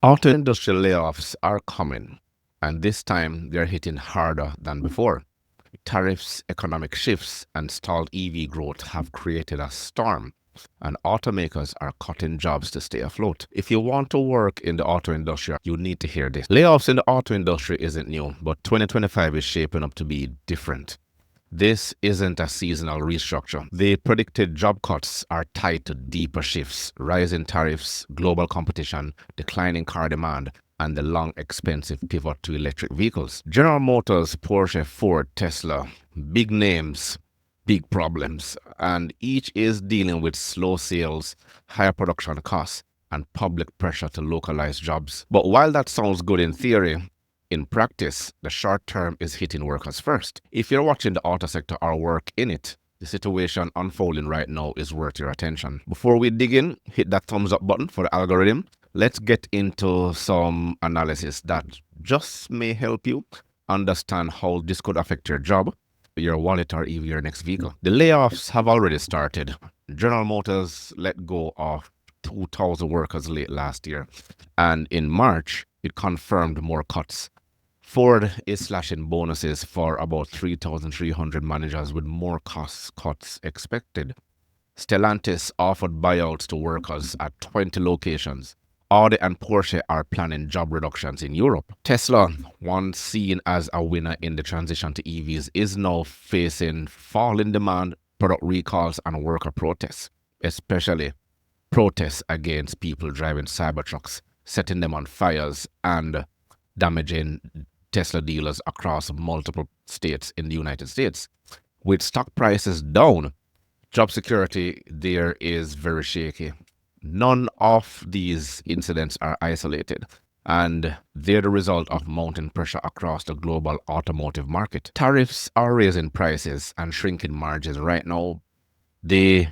Auto industry layoffs are coming, and this time they're hitting harder than before. Tariffs, economic shifts, and stalled EV growth have created a storm, and automakers are cutting jobs to stay afloat. If you want to work in the auto industry, you need to hear this. Layoffs in the auto industry isn't new, but 2025 is shaping up to be different. This isn't a seasonal restructure. The predicted job cuts are tied to deeper shifts, rising tariffs, global competition, declining car demand, and the long, expensive pivot to electric vehicles. General Motors, Porsche, Ford, Tesla, big names, big problems, and each is dealing with slow sales, higher production costs, and public pressure to localize jobs. But while that sounds good in theory, in practice, the short term is hitting workers first. If you're watching the auto sector or work in it, the situation unfolding right now is worth your attention. Before we dig in, hit that thumbs up button for the algorithm. Let's get into some analysis that just may help you understand how this could affect your job, your wallet, or even your next vehicle. The layoffs have already started. General Motors let go of 2,000 workers late last year, and in March, it confirmed more cuts. Ford is slashing bonuses for about 3,300 managers with more cost cuts expected. Stellantis offered buyouts to workers at 20 locations. Audi and Porsche are planning job reductions in Europe. Tesla, once seen as a winner in the transition to EVs, is now facing fall in demand, product recalls, and worker protests, especially protests against people driving Cybertrucks, setting them on fires, and damaging Tesla dealers across multiple states in the United States. With stock prices down, job security there is very shaky. None of these incidents are isolated, and they're the result of mounting pressure across the global automotive market. Tariffs are raising prices and shrinking margins right now. The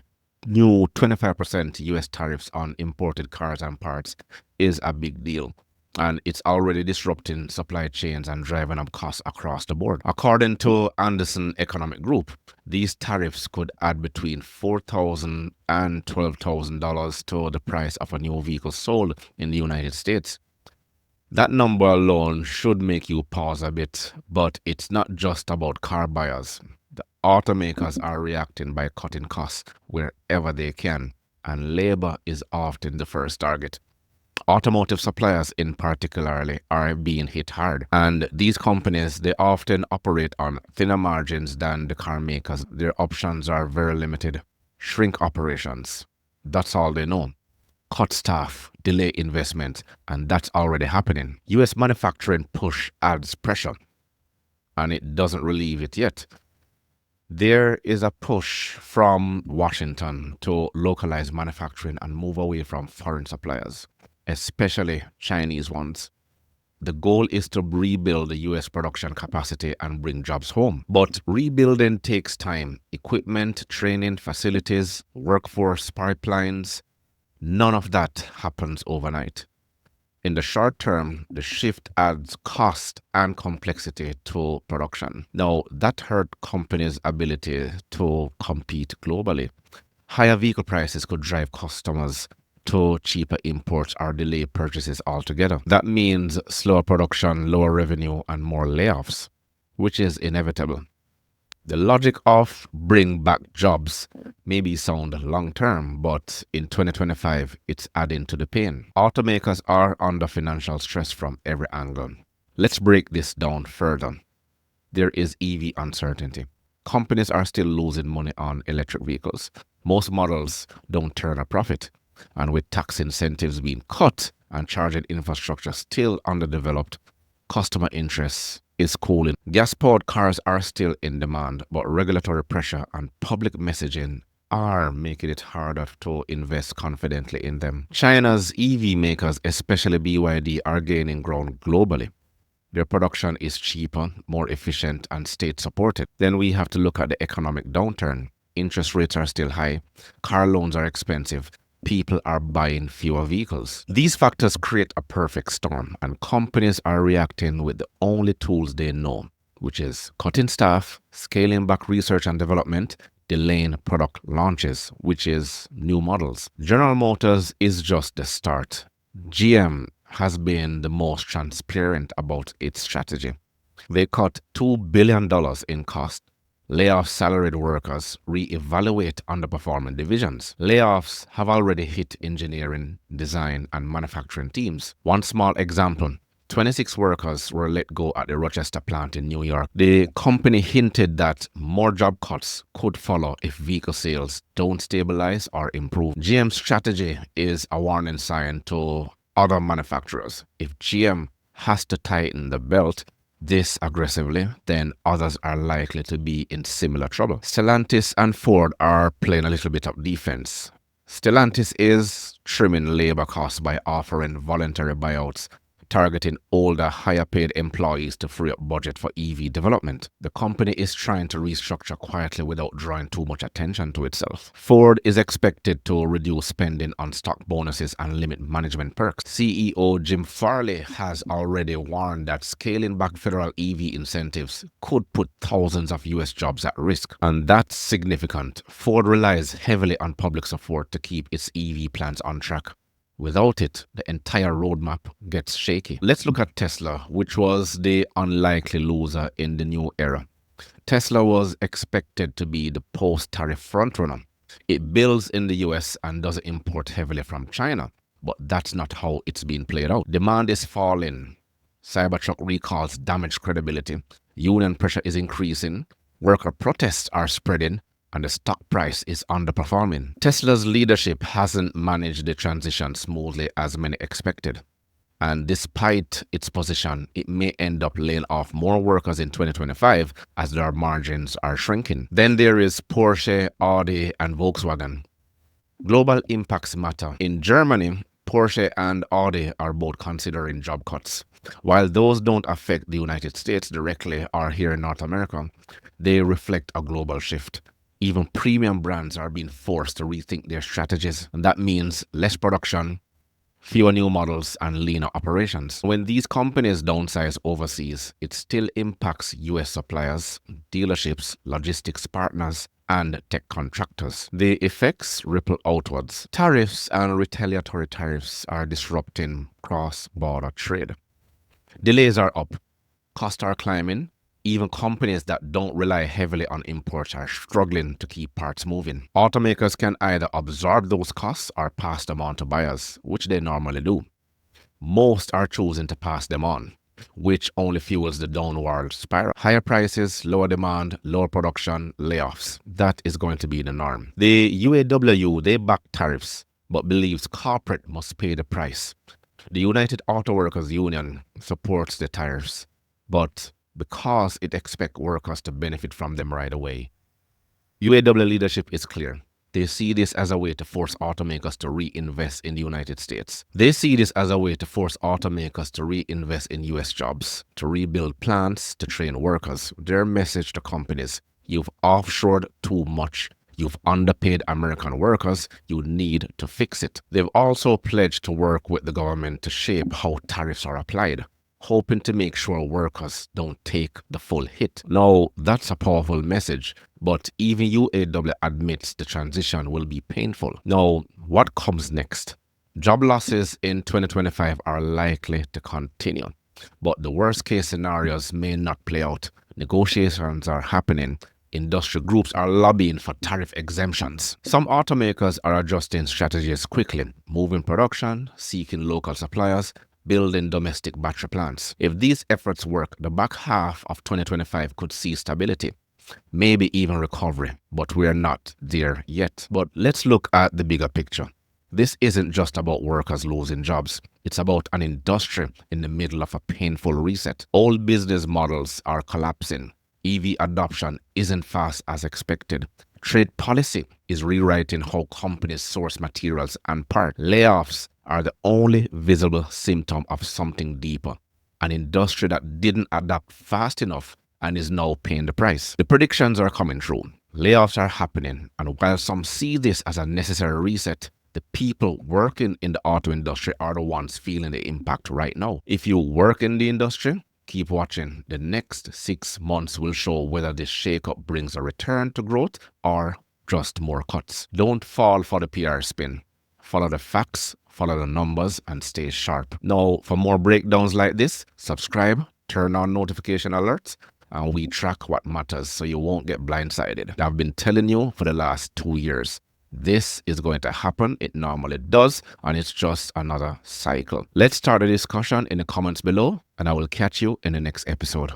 new 25% US tariffs on imported cars and parts is a big deal, and it's already disrupting supply chains and driving up costs across the board. According to Anderson Economic Group, these tariffs could add between $4,000 and $12,000 to the price of a new vehicle sold in the United States. That number alone should make you pause a bit, but it's not just about car buyers. The automakers are reacting by cutting costs wherever they can, and labor is often the first target. Automotive suppliers in particularly are being hit hard, and these companies, they often operate on thinner margins than the car makers. Their options are very limited. Shrink operations, that's all they know. Cut staff, delay investment, and that's already happening. US manufacturing push adds pressure, and it doesn't relieve it yet. There is a push from Washington to localize manufacturing and move away from foreign suppliers, especially Chinese ones. The goal is to rebuild the US production capacity and bring jobs home. But rebuilding takes time. Equipment, training, facilities, workforce, pipelines, none of that happens overnight. In the short term, the shift adds cost and complexity to production. Now, that hurt companies' ability to compete globally. Higher vehicle prices could drive customers to cheaper imports or delay purchases altogether. That means slower production, lower revenue, and more layoffs, which is inevitable. The logic of bring back jobs may be sound long term, but in 2025, it's adding to the pain. Automakers are under financial stress from every angle. Let's break this down further. There is EV uncertainty. Companies are still losing money on electric vehicles. Most models don't turn a profit. And with tax incentives being cut and charging infrastructure still underdeveloped, customer interest is cooling. Gas-powered cars are still in demand, but regulatory pressure and public messaging are making it harder to invest confidently in them. China's EV makers, especially BYD, are gaining ground globally. Their production is cheaper, more efficient, and state-supported. Then we have to look at the economic downturn. Interest rates are still high, car loans are expensive, people are buying fewer vehicles. These factors create a perfect storm, and companies are reacting with the only tools they know, which is cutting staff, scaling back research and development, delaying product launches, which is new models. General Motors is just the start. GM has been the most transparent about its strategy. They cut $2 billion in cost, lay off salaried workers, re-evaluate underperforming divisions. Layoffs have already hit engineering, design, and manufacturing teams. One small example, 26 workers were let go at the Rochester plant in New York. The company hinted that more job cuts could follow if vehicle sales don't stabilize or improve. GM's strategy is a warning sign to other manufacturers. If GM has to tighten the belt this aggressively, then others are likely to be in similar trouble. Stellantis and Ford are playing a little bit of defense. Stellantis is trimming labor costs by offering voluntary buyouts, targeting older, higher-paid employees to free up budget for EV development. The company is trying to restructure quietly without drawing too much attention to itself. Ford is expected to reduce spending on stock bonuses and limit management perks. CEO Jim Farley has already warned that scaling back federal EV incentives could put thousands of US jobs at risk, and that's significant. Ford relies heavily on public support to keep its EV plans on track. Without it, the entire roadmap gets shaky. Let's look at Tesla, which was the unlikely loser in the new era. Tesla was expected to be the post-tariff frontrunner. It builds in the US and does import heavily from China, but that's not how it's being played out. Demand is falling. Cybertruck recalls damage credibility. Union pressure is increasing. Worker protests are spreading, and the stock price is underperforming. Tesla's leadership hasn't managed the transition smoothly as many expected. And despite its position, it may end up laying off more workers in 2025 as their margins are shrinking. Then there is Porsche, Audi, and Volkswagen. Global impacts matter. In Germany, Porsche and Audi are both considering job cuts. While those don't affect the United States directly or here in North America, they reflect a global shift. Even premium brands are being forced to rethink their strategies, and that means less production, fewer new models, and leaner operations. When these companies downsize overseas, it still impacts US suppliers, dealerships, logistics partners, and tech contractors. The effects ripple outwards. Tariffs and retaliatory tariffs are disrupting cross-border trade. Delays are up, costs are climbing. Even companies that don't rely heavily on imports are struggling to keep parts moving. Automakers can either absorb those costs or pass them on to buyers, which they normally do. Most are choosing to pass them on, which only fuels the downward spiral. Higher prices, lower demand, lower production, layoffs. That is going to be the norm. The UAW, they back tariffs, but believes corporate must pay the price. The United Auto Workers Union supports the tariffs, but because it expects workers to benefit from them right away. UAW leadership is clear. They see this as a way to force automakers to reinvest in the United States. They see this as a way to force automakers to reinvest in US jobs, to rebuild plants, to train workers. Their message to companies: you've offshored too much. You've underpaid American workers. You need to fix it. They've also pledged to work with the government to shape how tariffs are applied, hoping to make sure workers don't take the full hit. Now, that's a powerful message, but even UAW admits the transition will be painful. Now, what comes next? Job losses in 2025 are likely to continue, but the worst case scenarios may not play out. Negotiations are happening. Industry groups are lobbying for tariff exemptions. Some automakers are adjusting strategies quickly, moving production, seeking local suppliers, building domestic battery plants. If these efforts work, the back half of 2025 could see stability, maybe even recovery, but we're not there yet. But let's look at the bigger picture. This isn't just about workers losing jobs. It's about an industry in the middle of a painful reset. Old business models are collapsing. EV adoption isn't fast as expected. Trade policy is rewriting how companies source materials and parts. Layoffs are the only visible symptom of something deeper, an industry that didn't adapt fast enough and is now paying the price. The predictions are coming true. Layoffs are happening, and while some see this as a necessary reset, the people working in the auto industry are the ones feeling the impact right now. If you work in the industry, keep watching. The next 6 months will show whether this shakeup brings a return to growth or just more cuts. Don't fall for the PR spin. Follow the facts, follow the numbers, and stay sharp. Now, for more breakdowns like this, subscribe, turn on notification alerts, and we track what matters so you won't get blindsided. I've been telling you for the last 2 years. This is going to happen. It normally does, and it's just another cycle. Let's start a discussion in the comments below, and I will catch you in the next episode.